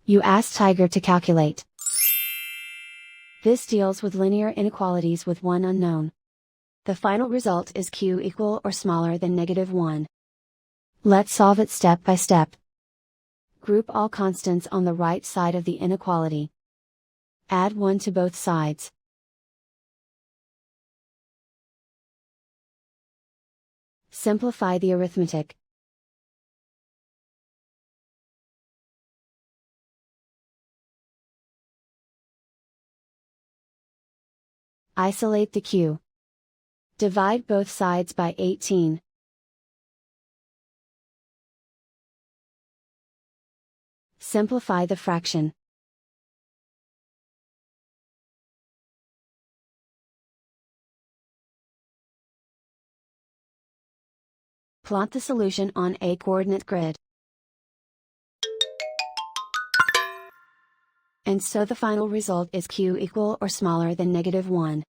You ask Tiger to calculate. This deals with linear inequalities with one unknown. The final result is q equal or smaller than -1. Let's solve it step by step. Group all constants on the right side of the inequality. Add 1 to both sides. Simplify the arithmetic. Isolate the q. Divide both sides by 18. Simplify the fraction. Plot the solution on a coordinate grid. And so the final result is q equal or smaller than -1.